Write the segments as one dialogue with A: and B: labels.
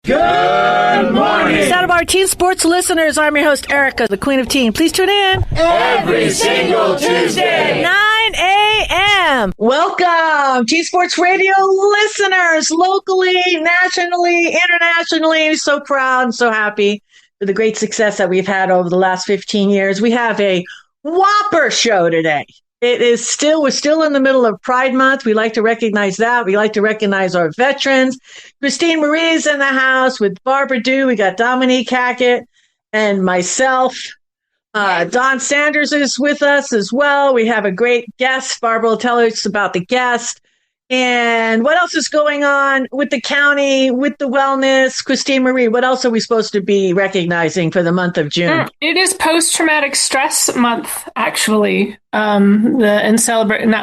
A: Good morning!
B: Sound of our teen sports listeners, I'm your host, Erica, the Queen of Teen. Please tune in
A: every single Tuesday,
B: 9 a.m. Welcome, Teen Sports Radio listeners, locally, nationally, internationally. So proud and so happy for the great success that we've had over the last 15 years. We have a whopper show today. We're still in the middle of Pride Month. We like to recognize that. We like to recognize our veterans. Christine Marie's in the house with Barbara Dew. We got Dominique Hackett and myself. Don Sanders is with us as well. We have a great guest. Barbara will tell us about the guest. And what else is going on with the county, with the wellness? Christine Marie, what else are we supposed to be recognizing for the month of June?
C: It is post-traumatic stress month, actually. Not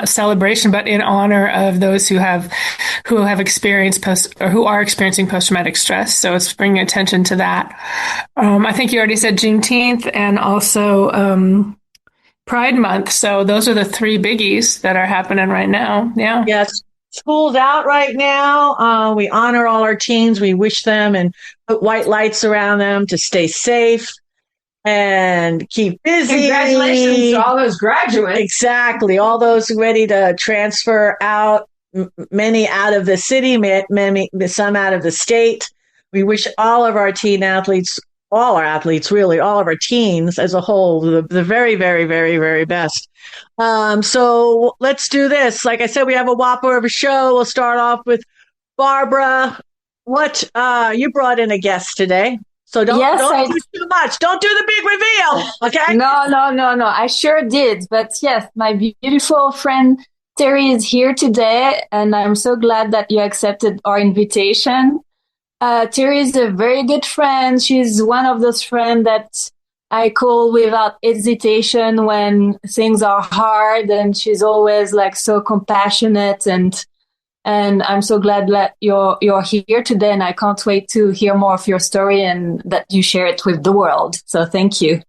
C: celebration, but in honor of those who have experienced who are experiencing post-traumatic stress. So it's bringing attention to that. I think you already said Juneteenth and also Pride Month. So those are the three biggies that are happening right now. Yeah.
B: Yes. School's out right now. We honor all our teens. We wish them and put white lights around them to stay safe and keep busy.
D: Congratulations to all those graduates.
B: Exactly. All those ready to transfer out, many out of the city, some out of the state. We wish all of our teen athletes, all our athletes, really, all of our teens as a whole, the very, very, very, very best. So let's do this. Like I said, we have a whopper of a show. We'll start off with Barbara. You brought in a guest today. So don't do too much. Don't do the big reveal. Okay?
D: No. I sure did. But yes, my beautiful friend Teri is here today, and I'm so glad that you accepted our invitation. Teri is a very good friend. She's one of those friends that I call without hesitation when things are hard, and she's always like so compassionate, and I'm so glad that you're here today, and I can't wait to hear more of your story and that you share it with the world. So thank you.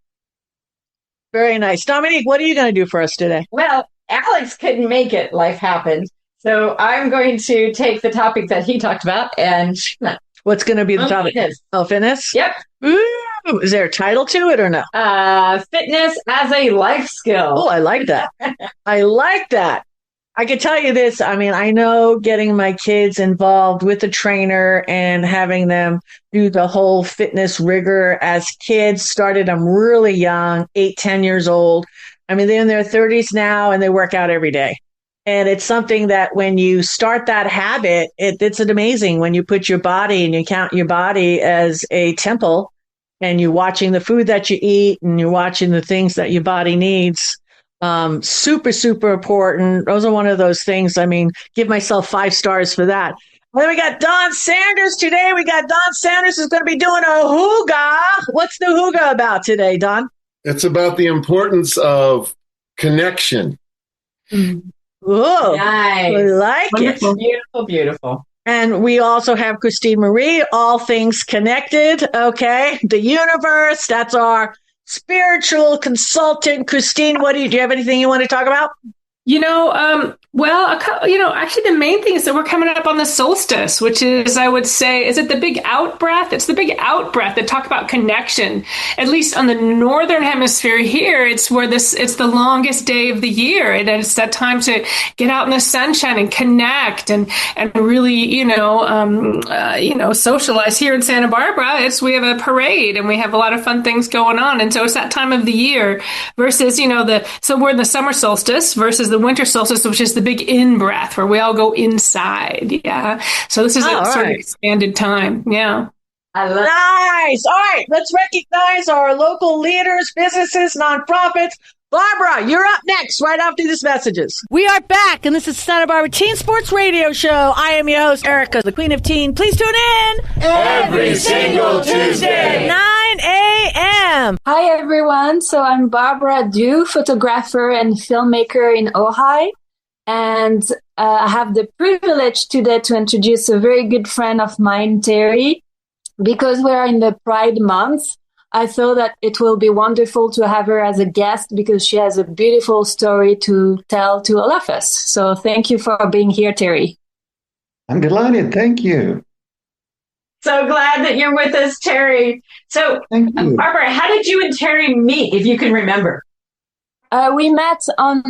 B: Very nice. Dominique, what are you going to do for us today?
E: Well, Alex couldn't make it. Life happened. So I'm going to take the topic that he talked about and
B: what's going to be the topic?
E: Fitness.
B: Oh, fitness?
E: Yep.
B: Ooh, is there a title to it or no?
E: Fitness as a life skill.
B: Oh, I like that. I like that. I can tell you this. I mean, I know getting my kids involved with a trainer and having them do the whole fitness rigor as kids started them really young, 8, 10 years old. I mean, they're in their 30s now and they work out every day. And it's something that when you start that habit, it's amazing when you put your body and you count your body as a temple and you're watching the food that you eat and you're watching the things that your body needs. Super, super important. Those are one of those things. I mean, give myself 5 stars for that. Well, then we got Don Sanders today. We got Don Sanders who's going to be doing a hooga. What's the hooga about today, Don?
F: It's about the importance of connection.
B: Oh,
E: nice.
B: I like
E: Wonderful.
B: it.
E: Beautiful, beautiful.
B: And we also have Christine Marie, all things connected. Okay. The universe. That's our spiritual consultant. Christine, do you have anything you want to talk about?
C: Actually the main thing is that we're coming up on the solstice, which is, I would say, is it the big out breath? It's the big out breath that talk about connection. At least on the northern hemisphere here, it's the longest day of the year. And it's that time to get out in the sunshine and connect and really, socialize. Here in Santa Barbara, we have a parade and we have a lot of fun things going on. And so it's that time of the year versus, so we're in the summer solstice versus the winter solstice, which is the big in breath where we all go inside. Yeah. So this is sort of expanded time. Yeah.
B: Nice. All right. Let's recognize our local leaders, businesses, nonprofits. Barbara, you're up next right after these messages. We are back, and this is Santa Barbara Teen Sports Radio Show. I am your host, Erica, the Queen of Teen. Please tune in
A: every single Tuesday,
B: 9 a.m.
D: Hi, everyone. So I'm Barbara Dew, photographer and filmmaker in Ojai. And I have the privilege today to introduce a very good friend of mine, Teri. Because we are in the Pride Month, I thought that it will be wonderful to have her as a guest because she has a beautiful story to tell to all of us. So thank you for being here, Teri.
G: I'm delighted. Thank you.
E: So glad that you're with us, Teri. So,
G: Thank you.
E: Barbara, how did you and Teri meet, if you can remember?
D: We met on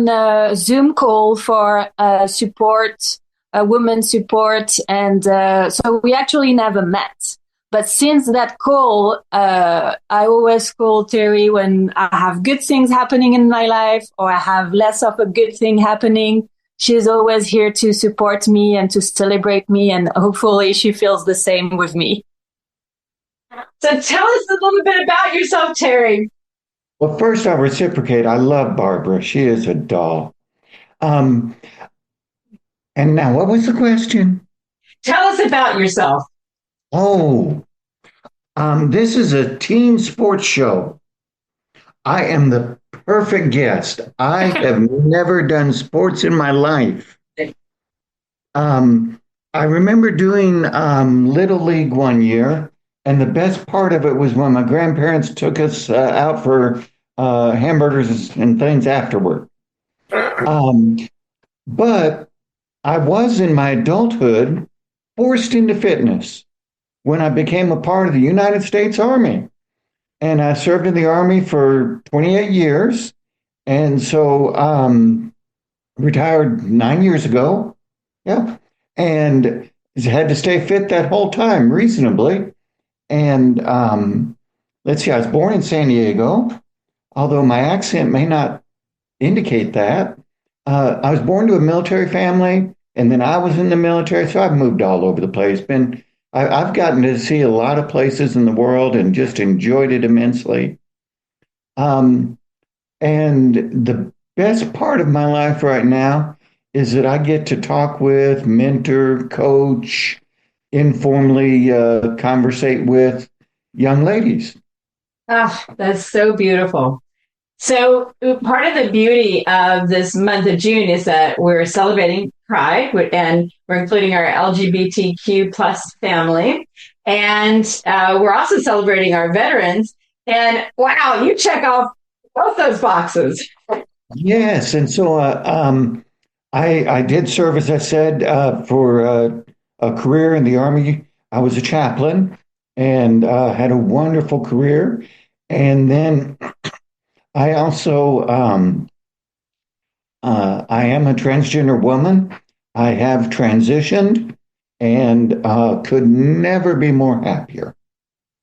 D: a Zoom call for support, women support, and so we actually never met. But since that call, I always call Teri when I have good things happening in my life or I have less of a good thing happening. She's always here to support me and to celebrate me, and hopefully she feels the same with me.
E: So tell us a little bit about yourself, Teri.
G: Well, first I'll reciprocate. I love Barbara. She is a doll. And now, what was the question?
E: Tell us about yourself.
G: Oh, this is a teen sports show. I am the perfect guest. I have never done sports in my life. I remember doing Little League one year, and the best part of it was when my grandparents took us out for hamburgers and things afterward. But I was in my adulthood forced into fitness when I became a part of the United States Army. And I served in the Army for 28 years. And so retired 9 years ago. Yeah. And had to stay fit that whole time reasonably. And let's see, I was born in San Diego, although my accent may not indicate that. I was born to a military family, and then I was in the military, so I've moved all over the place. I've gotten to see a lot of places in the world and just enjoyed it immensely. And the best part of my life right now is that I get to talk with, mentor, coach, informally conversate with young ladies.
E: Oh, that's so beautiful. So part of the beauty of this month of June is that we're celebrating Pride, and we're including our LGBTQ plus family. And we're also celebrating our veterans. And wow, you check off both those boxes.
G: Yes. And so I did serve, as I said, for a career in the Army. I was a chaplain and had a wonderful career. And then I also, I am a transgender woman. I have transitioned and could never be more happier.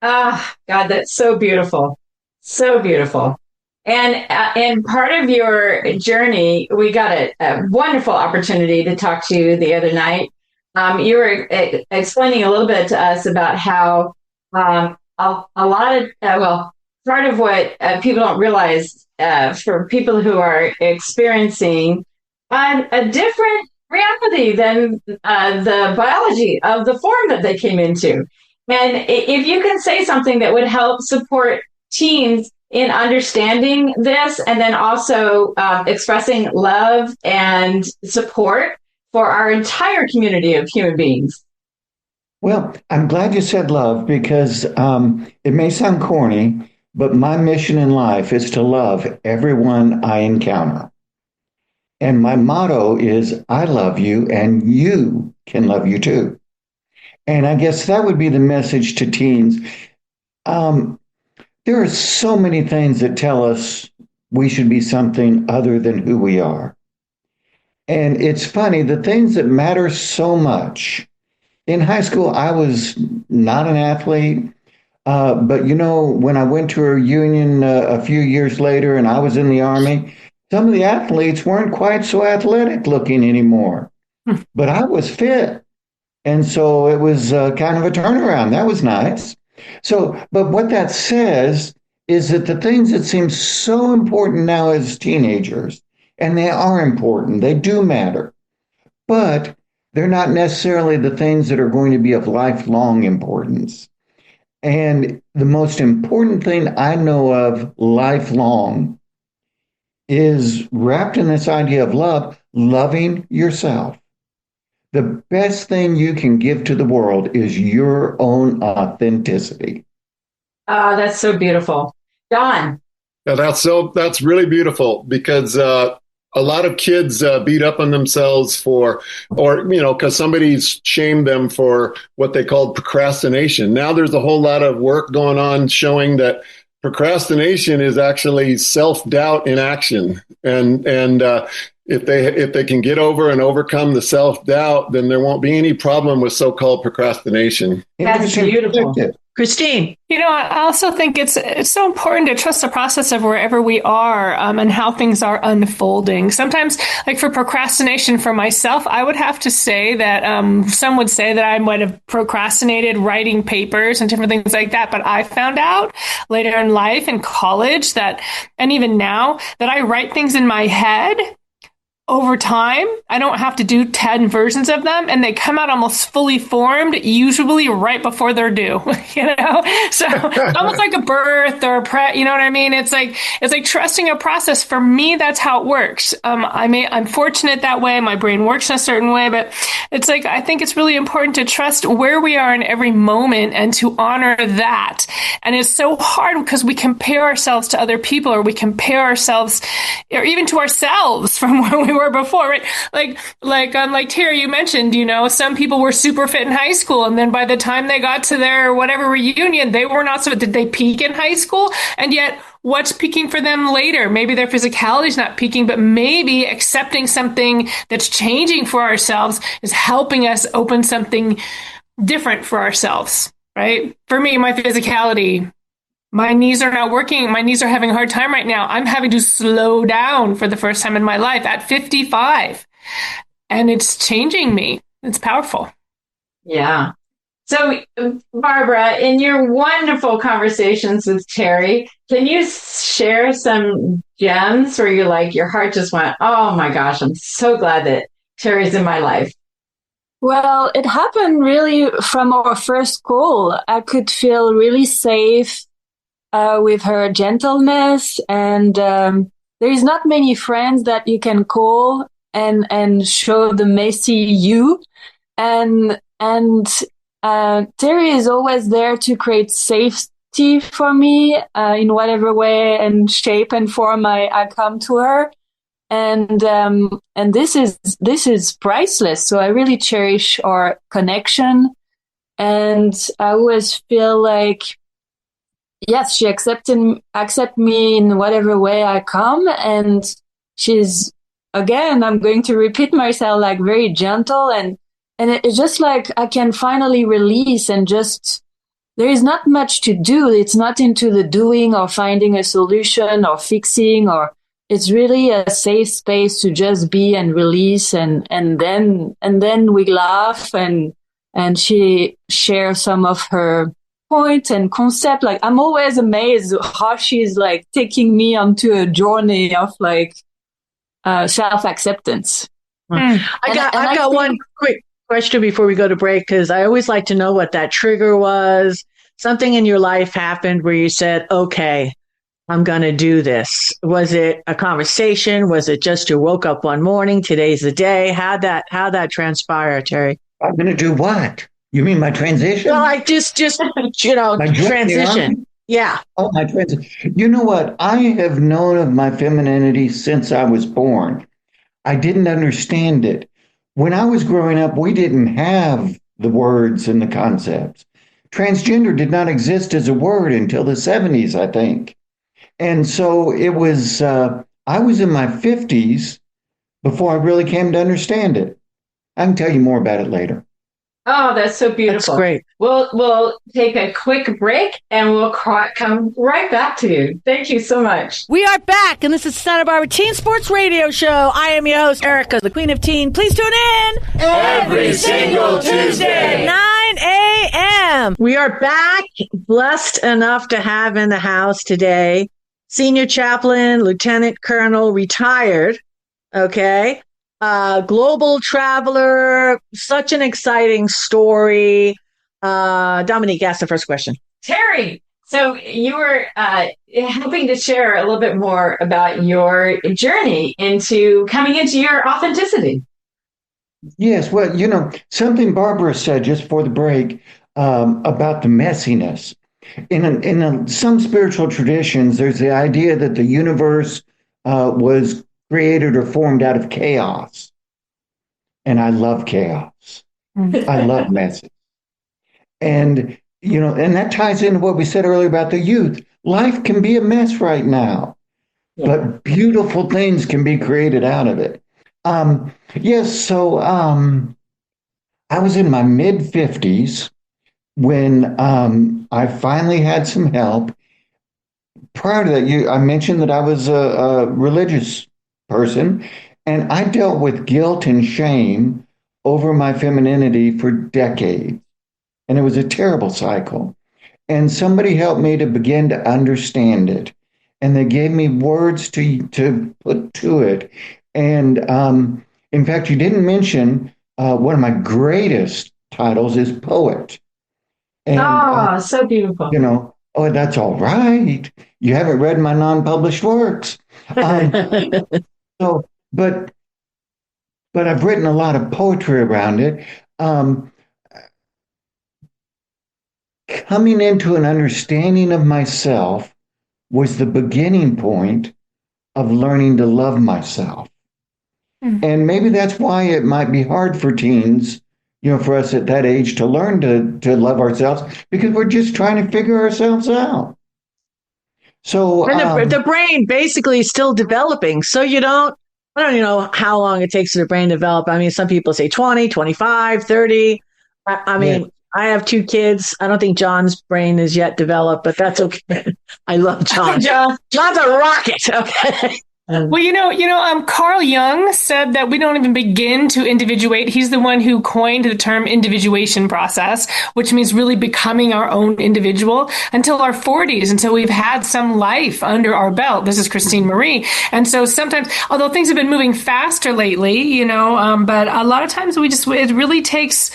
E: Ah, God, that's so beautiful. So beautiful. And part of your journey, we got a wonderful opportunity to talk to you the other night. You were explaining a little bit to us about how a lot of, part of what people don't realize for people who are experiencing a different reality than the biology of the form that they came into. And if you can say something that would help support teens in understanding this, and then also expressing love and support for our entire community of human beings.
G: Well, I'm glad you said love because it may sound corny, but my mission in life is to love everyone I encounter. And my motto is, I love you and you can love you too. And I guess that would be the message to teens. There are so many things that tell us we should be something other than who we are. And it's funny, the things that matter so much. In high school, I was not an athlete. But, when I went to a reunion a few years later and I was in the Army, some of the athletes weren't quite so athletic looking anymore. But I was fit. And so it was kind of a turnaround. That was nice. So, but what that says is that the things that seem so important now as teenagers, and they are important, they do matter, but they're not necessarily the things that are going to be of lifelong importance. And the most important thing I know of lifelong is wrapped in this idea of love, loving yourself. The best thing you can give to the world is your own authenticity.
E: That's so beautiful. Don.
F: Yeah, that's really beautiful because A lot of kids beat up on themselves because somebody's shamed them for what they called procrastination. Now there's a whole lot of work going on showing that procrastination is actually self-doubt in action. And if they can get over and overcome the self-doubt, then there won't be any problem with so-called procrastination.
E: That's beautiful.
B: Christine.
C: I also think it's so important to trust the process of wherever we are and how things are unfolding. Sometimes, like for procrastination for myself, I would have to say that some would say that I might have procrastinated writing papers and different things like that. But I found out later in life, in college, and even now, that I write things in my head. Over time, I don't have to do 10 versions of them, and they come out almost fully formed, usually right before they're due, So almost like a birth or you know what I mean? It's like trusting a process. For me, that's how it works. I'm fortunate that way. My brain works in a certain way, but it's like, I think it's really important to trust where we are in every moment and to honor that. And it's so hard because we compare ourselves to other people, or we compare ourselves, or even to ourselves from where we were before, right? Like Teri, you mentioned, some people were super fit in high school, and then by the time they got to their whatever reunion, they were not so. Did they peak in high school? And yet, what's peaking for them later? Maybe their physicality is not peaking, but maybe accepting something that's changing for ourselves is helping us open something different for ourselves, right? For me, my physicality. My knees are not working. My knees are having a hard time right now. I'm having to slow down for the first time in my life at 55. And it's changing me. It's powerful.
E: Yeah. So, Barbara, in your wonderful conversations with Teri, can you share some gems where your heart just went, oh my gosh, I'm so glad that Teri's in my life?
D: Well, it happened really from our first call. I could feel really safe with her gentleness, and there is not many friends that you can call and show the messy you, and Teri is always there to create safety for me in whatever way and shape and form I come to her, and this is priceless. So I really cherish our connection, and I always feel like, yes, she accept me in whatever way I come. And she's, again, I'm going to repeat myself, like very gentle. And it's just like I can finally release and just, there is not much to do. It's not into the doing or finding a solution or fixing, or it's really a safe space to just be and release. And then we laugh and she shares some of her point and concept. Like, I'm always amazed how she's like taking me onto a journey of self-acceptance.
B: I've got one quick question before we go to break, because I always like to know what that trigger was. Something in your life happened where you said, okay, I'm going to do this. Was it a conversation? Was it just you woke up one morning, today's the day? How'd that transpire, Teri?
G: I'm going to do what? You mean my transition?
B: Well, like just transition. Yeah.
G: Oh, my transition. You know what? I have known of my femininity since I was born. I didn't understand it. When I was growing up, we didn't have the words and the concepts. Transgender did not exist as a word until the 70s, I think. And so it was, I was in my 50s before I really came to understand it. I can tell you more about it later.
E: Oh, that's so beautiful.
B: That's great.
E: We'll take a quick break and we'll come right back to you. Thank you so much.
H: We are back, and this is Santa Barbara Teen Sports Radio Show. I am your host, Erica, the Queen of Teen. Please tune in
A: every single Tuesday,
H: 9 a.m.
B: We are back, blessed enough to have in the house today Senior Chaplain, Lieutenant Colonel, retired, okay? Global traveler, such an exciting story. Dominique, ask the first question.
E: Teri, so you were hoping to share a little bit more about your journey into coming into your authenticity.
G: Yes, well, something Barbara said just before the break about the messiness. In some spiritual traditions, there's the idea that the universe was created or formed out of chaos. And I love chaos. I love messes. And, and that ties into what we said earlier about the youth. Life can be a mess right now, but beautiful things can be created out of it. So I was in my mid-50s when I finally had some help. Prior to that, I mentioned that I was a religious person, and I dealt with guilt and shame over my femininity for decades. And it was a terrible cycle. And somebody helped me to begin to understand it. And they gave me words to put to it. And in fact, you didn't mention one of my greatest titles is poet. And,
E: so beautiful.
G: Oh, that's all right. You haven't read my non-published works. But I've written a lot of poetry around it. Coming into an understanding of myself was the beginning point of learning to love myself. Mm-hmm. And maybe that's why it might be hard for teens, for us at that age to learn to love ourselves, because we're just trying to figure ourselves out. So
B: the brain basically is still developing. So I don't know how long it takes for the brain to develop. I mean, some people say 20, 25, 30. I mean, I have 2 kids. I don't think John's brain is yet developed, but that's okay. I love John. John's a rocket. Okay.
C: Well, Carl Jung said that we don't even begin to individuate. He's the one who coined the term individuation process, which means really becoming our own individual until our 40s, until we've had some life under our belt. This is Christine Marie. And so sometimes, although things have been moving faster lately, but a lot of times it really takes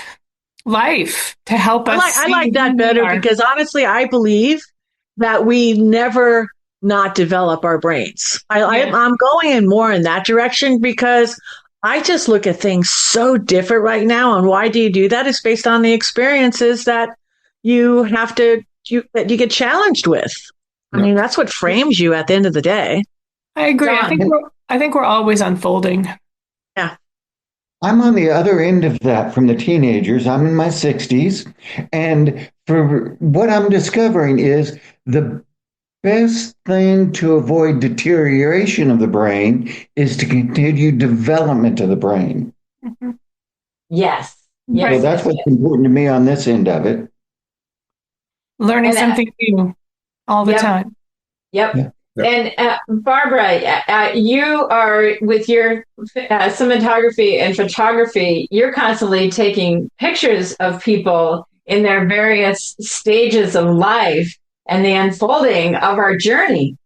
C: life to help us.
B: I like that better because honestly, I believe that we never not develop our brains. I'm going in more in that direction because I just look at things so different right now. And why do you do that? It's based on the experiences that you get challenged with. I mean, that's what frames you at the end of the day.
C: I agree. I think we're always unfolding.
B: Yeah.
G: I'm on the other end of that from the teenagers. I'm in my 60s. And for what I'm discovering is the best thing to avoid deterioration of the brain is to continue development of the brain.
E: Mm-hmm. Yes.
G: So that's what's important to me on this end of it.
C: Learning something new all the time.
E: Yep. Yeah. And Barbara, you are with your cinematography and photography, you're constantly taking pictures of people in their various stages of life and the unfolding of our journey.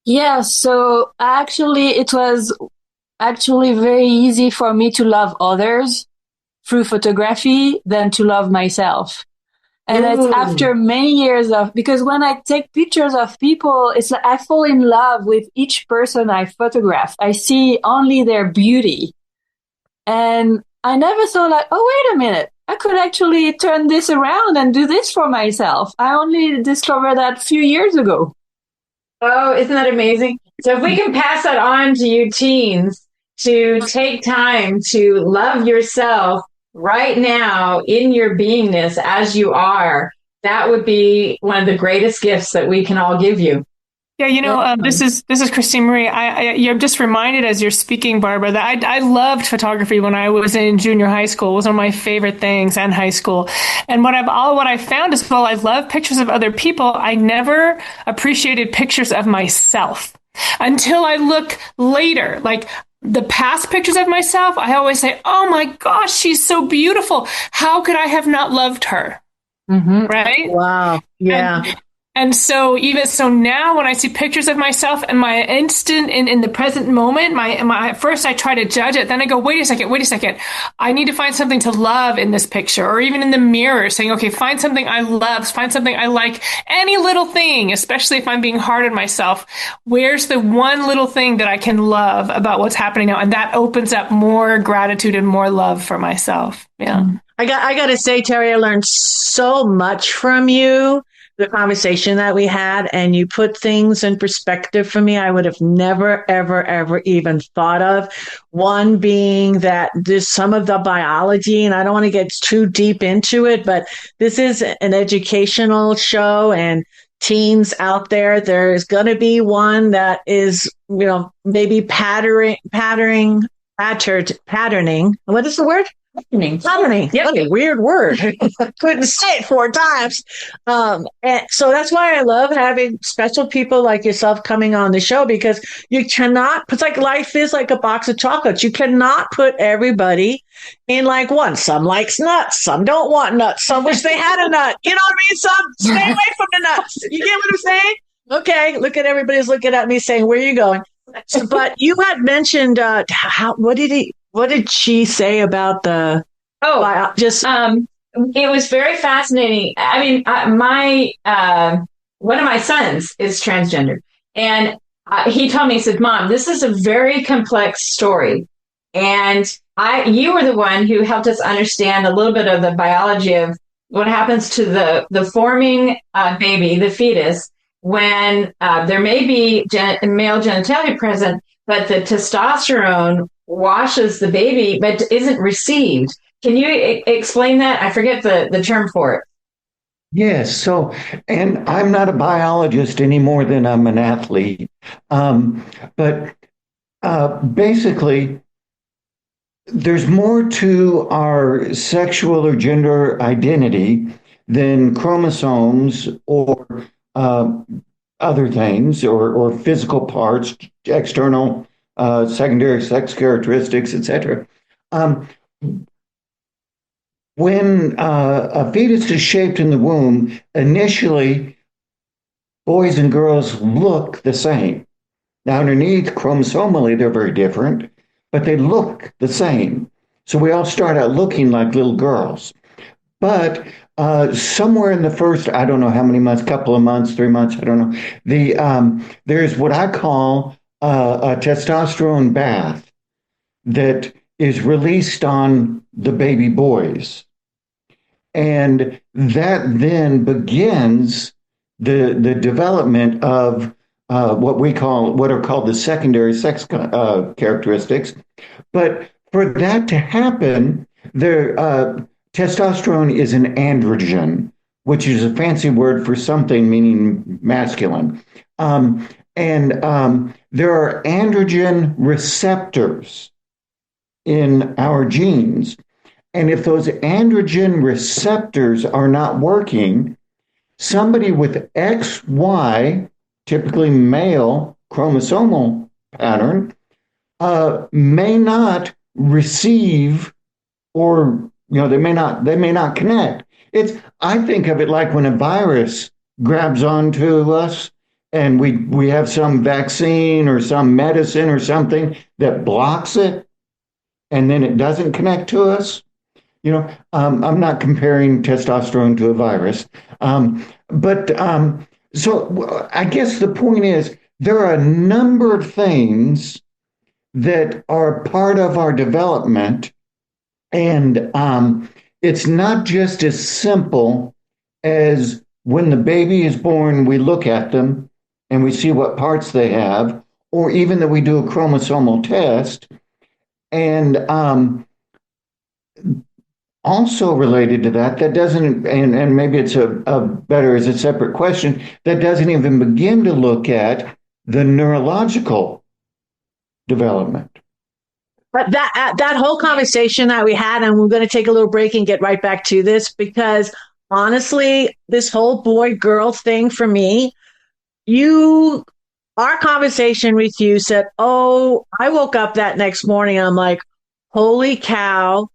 D: Yeah, so it was actually very easy for me to love others through photography than to love myself. And it's after many years because when I take pictures of people, it's like I fall in love with each person I photograph. I see only their beauty. And I never thought wait a minute. I could actually turn this around and do this for myself. I only discovered that a few years ago.
E: Oh, isn't that amazing? So if we can pass that on to you teens to take time to love yourself right now in your beingness as you are, that would be one of the greatest gifts that we can all give you.
C: Yeah, this is Christine Marie. You're just reminded as you're speaking, Barbara, that I loved photography when I was in junior high school. It was one of my favorite things, and high school. And what I found is, I love pictures of other people. I never appreciated pictures of myself until I look later, like the past pictures of myself. I always say, "Oh my gosh, she's so beautiful. How could I have not loved her?" Mm-hmm. Right?
B: Wow. Yeah.
C: And so now when I see pictures of myself and my instant in the present moment, my first I try to judge it. Then I go, wait a second. I need to find something to love in this picture, or even in the mirror saying, okay, find something I love, find something I like, any little thing, especially if I'm being hard on myself. Where's the one little thing that I can love about what's happening now? And that opens up more gratitude and more love for myself. Yeah.
B: I got to say, Teri, I learned so much from you. the conversation that we had, and you put things in perspective for me I would have never, ever, ever even thought of. One being that there's some of the biology, and I don't want to get too deep into it, but this is an educational show, and teens out there, there's going to be one that is, maybe patterning. What is the word? Patterning.
E: Yep.
B: What a weird word. I couldn't say it 4 times. And so that's why I love having special people like yourself coming on the show, because you cannot, it's like life is like a box of chocolates. You cannot put everybody in like one. Some likes nuts. Some don't want nuts. Some wish they had a nut. You know what I mean? Some stay away from the nuts. You get what I'm saying? Okay. Look at everybody's looking at me saying, where are you going? So, but you had mentioned, what did she say about the?
E: It was very fascinating. I mean, one of my sons is transgender, and he told me, he said, "Mom, this is a very complex story, and you were the one who helped us understand a little bit of the biology of what happens to the forming baby, the fetus, when there may be male genitalia present, but the testosterone washes the baby, but isn't received." Can you explain that? I forget the term for it.
G: Yes. So, and I'm not a biologist any more than I'm an athlete. But basically, there's more to our sexual or gender identity than chromosomes or other things or physical parts, external, secondary sex characteristics, etc. When a fetus is shaped in the womb, initially, boys and girls look the same. Now, underneath, chromosomally, they're very different, but they look the same. So we all start out looking like little girls. But somewhere in the first, I don't know how many months, couple of months, 3 months, I don't know, there's what I call a testosterone bath that is released on the baby boys. And that then begins the development of what are called the secondary sex characteristics. But for that to happen, testosterone is an androgen, which is a fancy word for something meaning masculine. And there are androgen receptors in our genes. And if those androgen receptors are not working, somebody with XY, typically male chromosomal pattern, may not receive, or they may not connect. I think of it like when a virus grabs onto us and we have some vaccine or some medicine or something that blocks it, and then it doesn't connect to us. I'm not comparing testosterone to a virus. So I guess the point is there are a number of things that are part of our development. And it's not just as simple as when the baby is born, we look at them and we see what parts they have, or even that we do a chromosomal test. And also related to that doesn't, and maybe it's a separate question, that doesn't even begin to look at the neurological development.
B: But that whole conversation that we had, and we're going to take a little break and get right back to this, because honestly, this whole boy-girl thing for me, our conversation with you said, I woke up that next morning and I'm like, holy cow,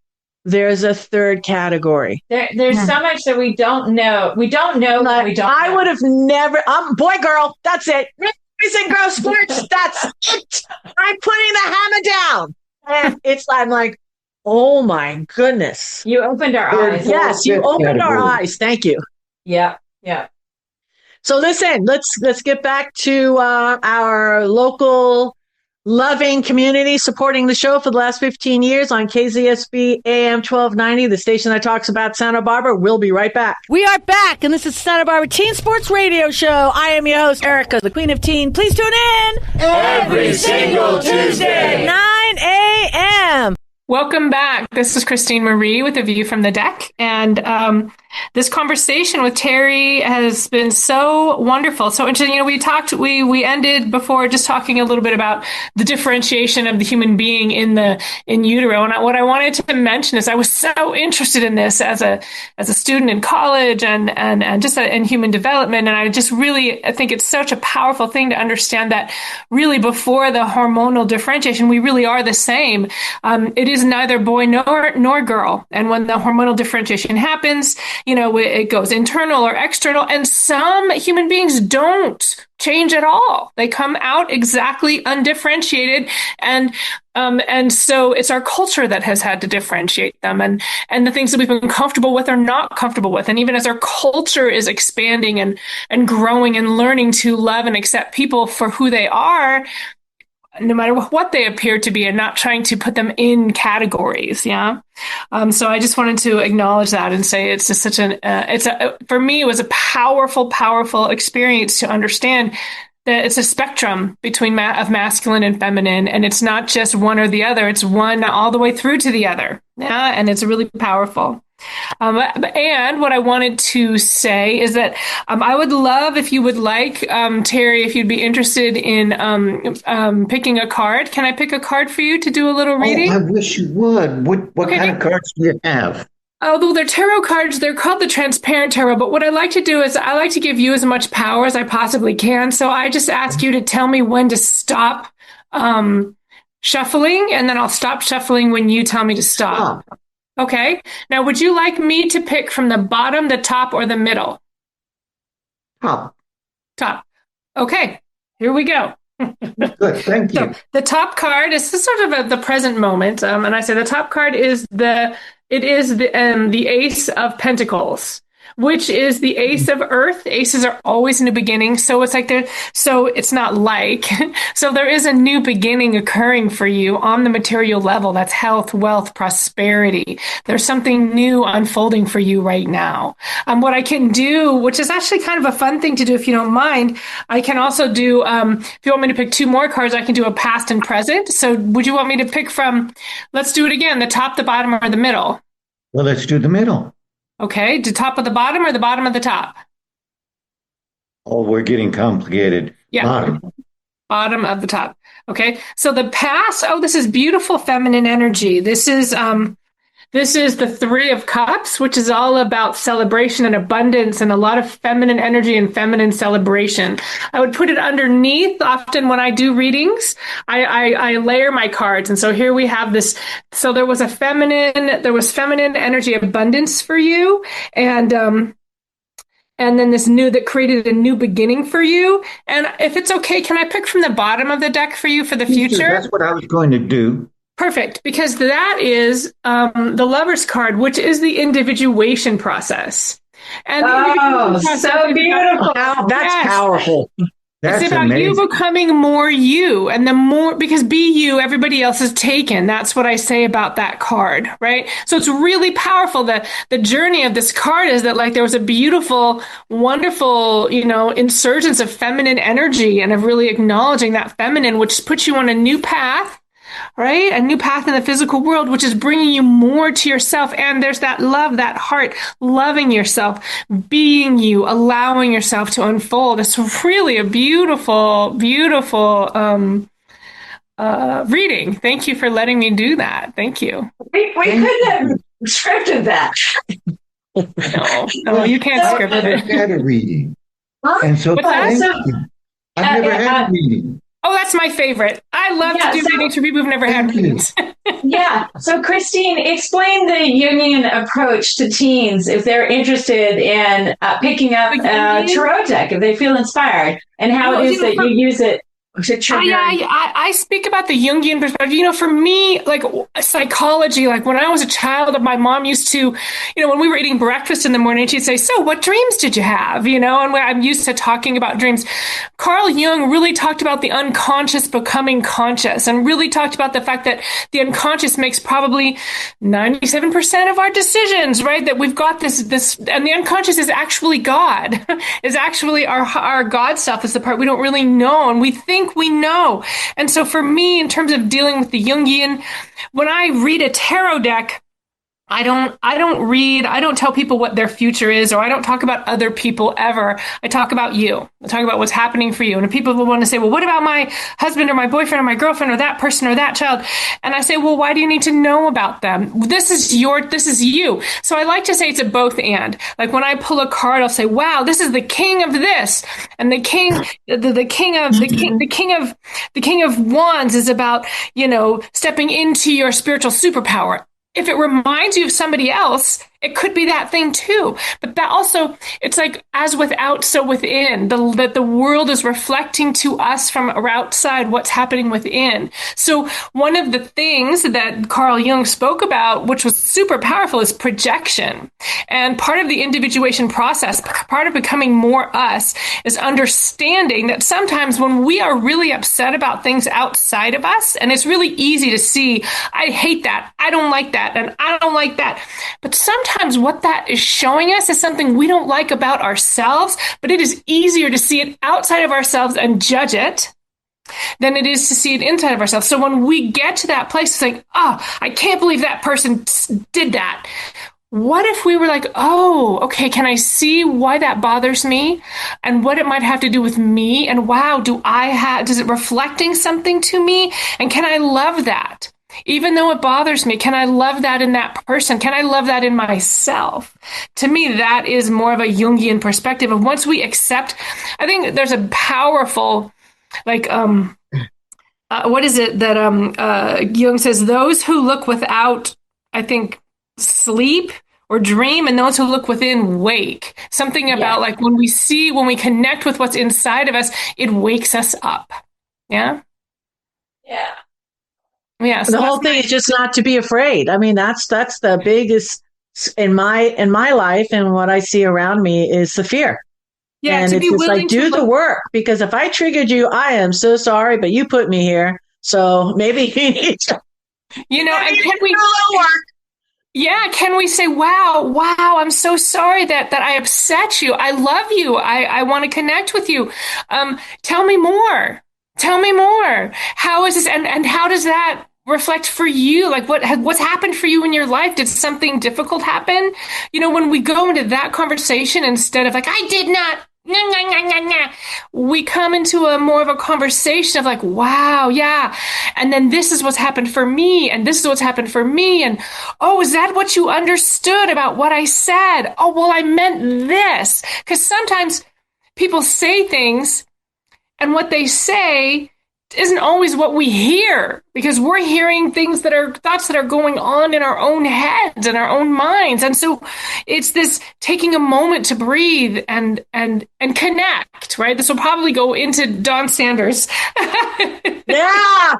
B: there's a third category.
E: There's so much that we don't know. We don't know what we don't know.
B: I would have never, boy, girl, that's it. Boys and girls sports, that's it. I'm putting the hammer down. And I'm like, oh my goodness.
E: You opened our eyes.
B: Yes, you opened our eyes. Thank you.
E: Yeah, yeah.
B: So listen, let's get back to our local loving community supporting the show for the last 15 years on KZSB AM 1290, the station that talks about Santa Barbara. We'll be right back.
H: We are back, and this is Santa Barbara Teen Sports Radio Show. I am your host, Erica, the Queen of Teen. Please tune in
A: Every single Tuesday.
H: 9 a.m.
C: Welcome back. This is Christine Marie with A View from the Deck. And this conversation with Teri has been so wonderful. So interesting. We ended before just talking a little bit about the differentiation of the human being in utero. And what I wanted to mention is I was so interested in this as a student in college and just in human development. And I think it's such a powerful thing to understand that really before the hormonal differentiation, we really are the same. It is neither boy nor girl. And when the hormonal differentiation happens, it goes internal or external, and some human beings don't change at all. They come out exactly undifferentiated, and so it's our culture that has had to differentiate them, and the things that we've been comfortable with or not comfortable with. And even as our culture is expanding and growing and learning to love and accept people for who they are, no matter what they appear to be, and not trying to put them in categories. Yeah. So I just wanted to acknowledge that and say it's just for me, it was a powerful, powerful experience to understand that it's a spectrum between of masculine and feminine, and it's not just one or the other. It's one all the way through to the other. Yeah. And it's really powerful. And what I wanted to say is that I would love if you would like, Teri, if you'd be interested in picking a card. Can I pick a card for you to do a little reading?
G: Oh, I wish you would. What kind of cards do you have?
C: Although they're tarot cards, they're called the transparent tarot. But what I like to do is I like to give you as much power as I possibly can. So I just ask you to tell me when to stop shuffling, and then I'll stop shuffling when you tell me to stop. Oh. Okay. Now, would you like me to pick from the bottom, the top, or the middle?
G: Top.
C: Top. Okay. Here we go.
G: Good. Thank you.
C: So the top card is sort of the present moment, and I say the top card is the Ace of Pentacles, which is the Ace of Earth. Aces are always new beginnings. So it's it's not like. So there is a new beginning occurring for you on the material level. That's health, wealth, prosperity. There's something new unfolding for you right now. What I can do, which is actually kind of a fun thing to do if you don't mind, I can also do, if you want me to pick two more cards, I can do a past and present. So would you want me to pick from, let's do it again, the top, the bottom, or the middle?
G: Well, let's do the middle.
C: Okay, the top of the bottom or the bottom of the top?
G: Oh, we're getting complicated.
C: Yeah. Bottom of the top. Okay, so the past, this is beautiful feminine energy. This is the Three of Cups, which is all about celebration and abundance and a lot of feminine energy and feminine celebration. I would put it underneath. Often when I do readings, I layer my cards. And so here we have this. So there was feminine energy abundance for you. And then this new that created a new beginning for you. And if it's okay, can I pick from the bottom of the deck for you for the future?
G: That's what I was going to do.
C: Perfect, because that is the Lover's card, which is the individuation process. And
E: so beautiful.
B: That's powerful.
G: That's
C: it's about
G: amazing.
C: you becoming more you, and the more, because be you, everybody else is taken. That's what I say about that card, right? So it's really powerful. The journey of this card is that there was a beautiful, wonderful, insurgence of feminine energy and of really acknowledging that feminine, which puts you on a new path. Right? A new path in the physical world, which is bringing you more to yourself. And there's that love, that heart, loving yourself, being you, allowing yourself to unfold. It's really a beautiful, beautiful reading. Thank you for letting me do that. Thank you.
E: We couldn't have scripted that.
C: No, you can't script it.
G: I've had a reading. And so thank you. I've never had a reading.
C: Oh, that's my favorite. I love to do readings for people who've never had readings.
E: Yeah. So, Christine, explain the Jungian approach to teens if they're interested in picking up a tarot deck, if they feel inspired, and how it is that you use it
C: I speak about the Jungian perspective. For me, like psychology, like when I was a child, my mom used to, when we were eating breakfast in the morning, she'd say, "So what dreams did you have?" And I'm used to talking about dreams. Carl Jung really talked about the unconscious becoming conscious, and really talked about the fact that the unconscious makes probably 97% of our decisions, right? That we've got this, and the unconscious is actually God, is actually our God self, is the part we don't really know, and we think we know. And so for me, in terms of dealing with the Jungian, when I read a tarot deck, I don't tell people what their future is, or I don't talk about other people ever. I talk about you. I talk about what's happening for you. And if people will want to say, well, what about my husband or my boyfriend or my girlfriend or that person or that child? And I say, well, why do you need to know about them? This is you. So I like to say it's a both and. Like when I pull a card, I'll say, wow, this is the king of this. And the king of wands is about, stepping into your spiritual superpower. If it reminds you of somebody else, it could be that thing too. But that also, it's like as without, so within. That the world is reflecting to us from outside what's happening within. So one of the things that Carl Jung spoke about, which was super powerful, is projection. And part of the individuation process, part of becoming more us, is understanding that sometimes when we are really upset about things outside of us, and it's really easy to see, I hate that, I don't like that, and I don't like that. But sometimes what that is showing us is something we don't like about ourselves, but it is easier to see it outside of ourselves and judge it than it is to see it inside of ourselves. So when we get to that place, it's like, oh, I can't believe that person did that. What if we were like, oh, okay, can I see why that bothers me and what it might have to do with me? And wow, is it reflecting something to me? And can I love that? Even though it bothers me, can I love that in that person? Can I love that in myself? To me, that is more of a Jungian perspective. And once we accept, I think there's a powerful, what is it that Jung says? Those who look without, I think, sleep or dream, and those who look within wake. Something about like when we connect with what's inside of us, it wakes us up. Yeah?
E: Yeah.
B: Yeah, so the whole thing is just not to be afraid. I mean, that's the biggest in my life, and what I see around me is the fear. Yeah, and it's just like, do the work, because if I triggered you, I am so sorry, but you put me here, so maybe you need to.
C: And can we do a little work? Yeah, can we say, wow, I'm so sorry that I upset you. I love you. I want to connect with you. Tell me more. How is this, and how does that reflect for you? Like what's happened for you in your life? Did something difficult happen? When we go into that conversation, instead of like, I did not, we come into a more of a conversation of like, wow, yeah. And then this is what's happened for me. And this is what's happened for me. And, oh, is that what you understood about what I said? Oh, well, I meant this. Because sometimes people say things, and what they say isn't always what we hear, because we're hearing things that are thoughts that are going on in our own heads and our own minds. And so it's this taking a moment to breathe and connect, right? This will probably go into Don Sanders.
B: Yeah.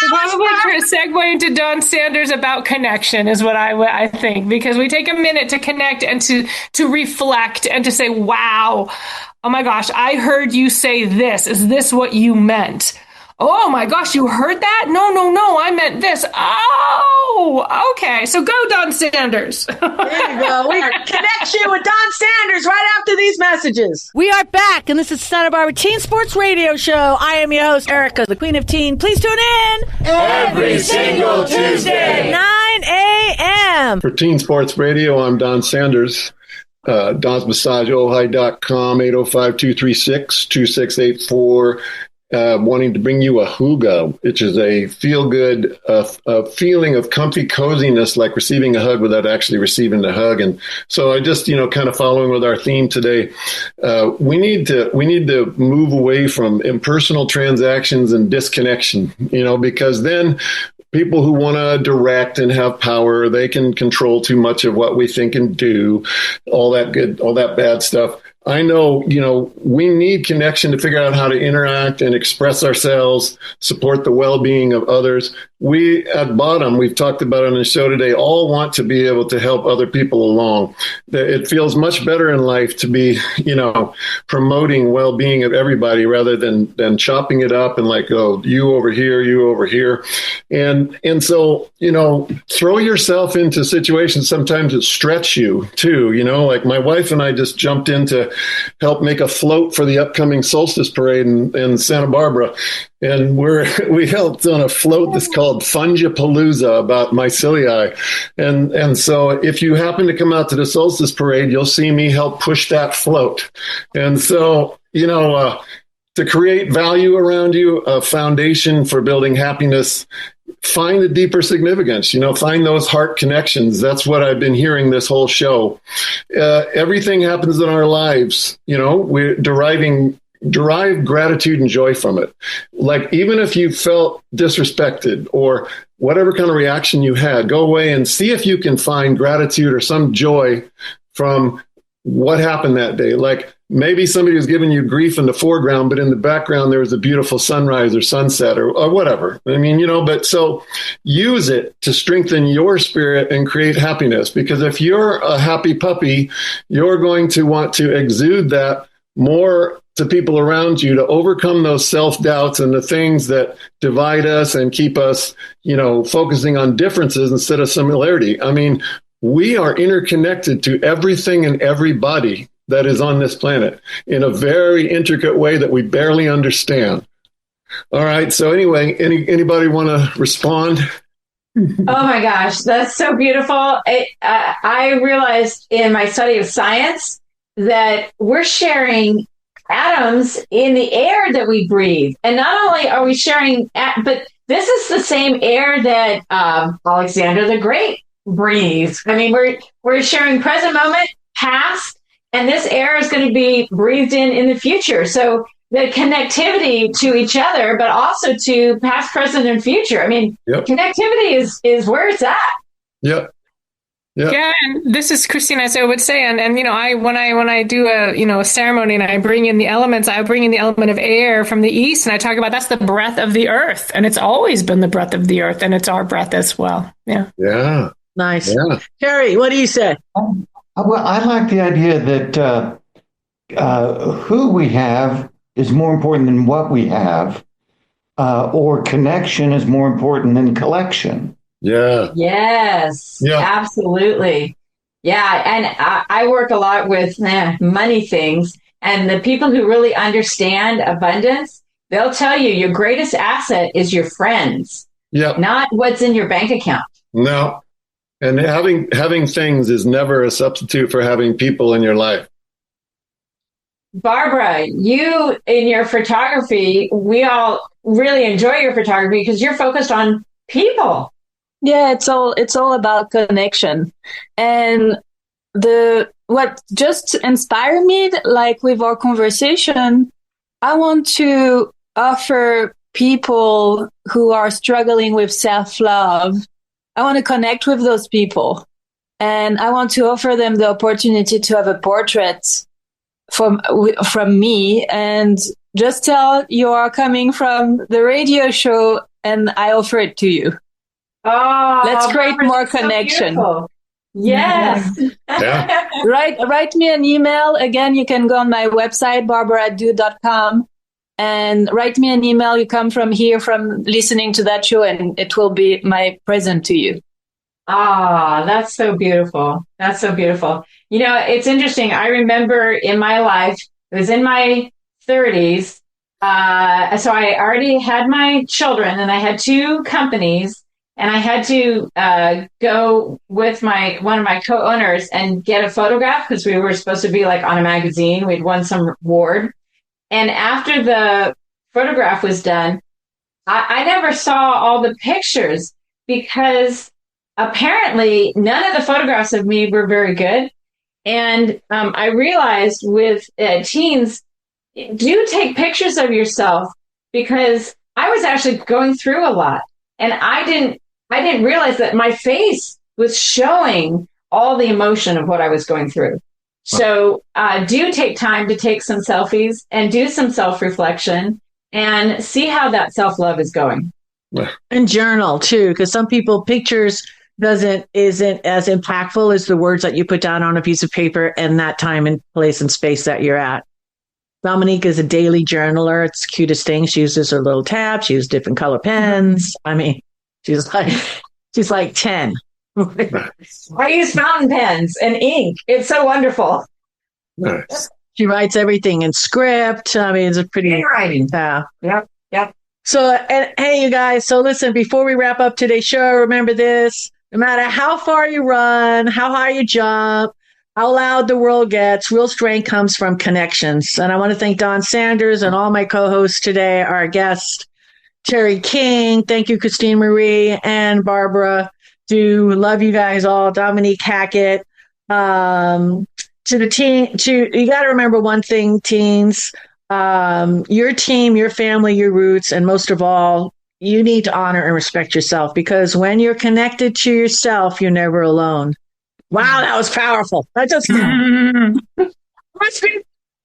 C: Probably segue into Don Sanders about connection is what I think, because we take a minute to connect and to reflect and to say, wow, oh my gosh, I heard you say this. Is this what you meant? Oh my gosh, you heard that? No, I meant this. Oh, okay. So go, Don Sanders.
B: There you go. We connect you with Don Sanders right after these messages.
H: We are back, and this is Santa Barbara Teen Sports Radio Show. I am your host, Erica, the Queen of Teen. Please tune in
A: every single Tuesday,
H: 9 a.m.
F: For Teen Sports Radio, I'm Don Sanders. Don's Massage, ohio.com, 805-236-2684. Wanting to bring you a hygge, which is a feel-good a feeling of comfy coziness, like receiving a hug without actually receiving the hug. And so I just, kind of following with our theme today, we need to move away from impersonal transactions and disconnection, because then people who want to direct and have power, they can control too much of what we think and do, all that bad stuff. I know, we need connection to figure out how to interact and express ourselves, support the well-being of others. We at Bottom, we've talked about on the show today, all want to be able to help other people along. It feels much better in life to be, promoting well-being of everybody rather than chopping it up and like, oh, you over here, you over here. And so, throw yourself into situations sometimes that stretch you too, like my wife and I just jumped in to help make a float for the upcoming solstice parade in Santa Barbara. And we helped on a float that's called Fungipalooza about myceliae. And so if you happen to come out to the solstice parade, you'll see me help push that float. And so, to create value around you, a foundation for building happiness, find the deeper significance, find those heart connections. That's what I've been hearing this whole show. Everything happens in our lives, we're derive gratitude and joy from it. Like, even if you felt disrespected or whatever kind of reaction you had, go away and see if you can find gratitude or some joy from what happened that day. Like, maybe somebody was giving you grief in the foreground, but in the background, there was a beautiful sunrise or sunset or whatever. I mean, but so use it to strengthen your spirit and create happiness. Because if you're a happy puppy, you're going to want to exude that more to people around you to overcome those self-doubts and the things that divide us and keep us, focusing on differences instead of similarity. I mean, we are interconnected to everything and everybody that is on this planet in a very intricate way that we barely understand. All right. So anyway, anybody want to respond?
E: Oh my gosh, that's so beautiful. I realized in my study of science that we're sharing atoms in the air that we breathe. And not only are we sharing, but this is the same air that Alexander the Great breathed. I mean, we're sharing present moment, past, and this air is going to be breathed in the future. So the connectivity to each other, but also to past, present, and future. I mean, Connectivity is where it's at.
F: Yep.
C: Yeah, and this is Christine, as I would say, and when I do a ceremony and I bring in the elements, I bring in the element of air from the east, and I talk about that's the breath of the earth, and it's always been the breath of the earth, and it's our breath as well. Yeah.
F: Yeah.
B: Nice.
F: Yeah.
B: Teri, what do you say?
G: Well, I like the idea that who we have is more important than what we have, or connection is more important than collection.
F: Yeah.
E: Yes. Yeah. Absolutely. Yeah. And I work a lot with money things, and the people who really understand abundance, they'll tell you your greatest asset is your friends.
F: Yep.
E: Not what's in your bank account.
F: No. And having things is never a substitute for having people in your life.
E: Barbara, you in your photography, we all really enjoy your photography because you're focused on people.
D: Yeah, it's all about connection. And what just inspired me, like with our conversation, I want to offer people who are struggling with self-love, I want to connect with those people. And I want to offer them the opportunity to have a portrait from me, and just tell you are coming from the radio show and I offer it to you.
E: Oh,
D: let's create more connection.
E: So yes.
F: Yeah.
D: Write me an email. Again, you can go on my website, barbara@do.com, and write me an email. You come from here, from listening to that show, and it will be my present to you.
E: Ah, that's so beautiful. That's so beautiful. You know, it's interesting. I remember in my life, it was in my 30s. So I already had my children, and I had 2 companies, and I had to go with one of my co-owners and get a photograph because we were supposed to be like on a magazine. We'd won some award. And after the photograph was done, I never saw all the pictures because apparently none of the photographs of me were very good. And I realized with teens, do take pictures of yourself, because I was actually going through a lot, and I didn't realize that my face was showing all the emotion of what I was going through. So do take time to take some selfies and do some self-reflection and see how that self-love is going.
B: And journal too, because some people pictures isn't as impactful as the words that you put down on a piece of paper and that time and place and space that you're at. Dominique is a daily journaler. It's the cutest thing. She uses her little tab. She uses different color pens. I mean, she's like 10.
E: I use fountain pens and ink. It's so wonderful.
F: Nice.
B: She writes everything in script. I mean, it's a pretty
E: writing.
B: Yep.
E: Yep.
B: So, and hey, you guys. So listen, before we wrap up today's show, remember this: no matter how far you run, how high you jump, how loud the world gets, real strength comes from connections. And I want to thank Don Sanders and all my co-hosts today, our guest, Teri King. Thank you, Christine Marie and Barbara. Do love you guys all. Dominique Hackett. To the teen, you got to remember one thing, teens. Your team, your family, your roots, and most of all, you need to honor and respect yourself, because when you're connected to yourself, you're never alone. Wow, that was powerful. That just must be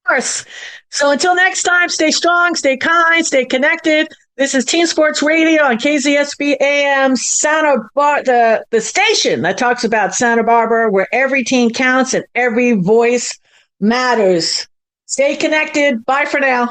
B: worse. So until next time, stay strong, stay kind, stay connected. This is Teen Sports Radio on KZSB AM the station that talks about Santa Barbara, where every teen counts and every voice matters. Stay connected. Bye for now.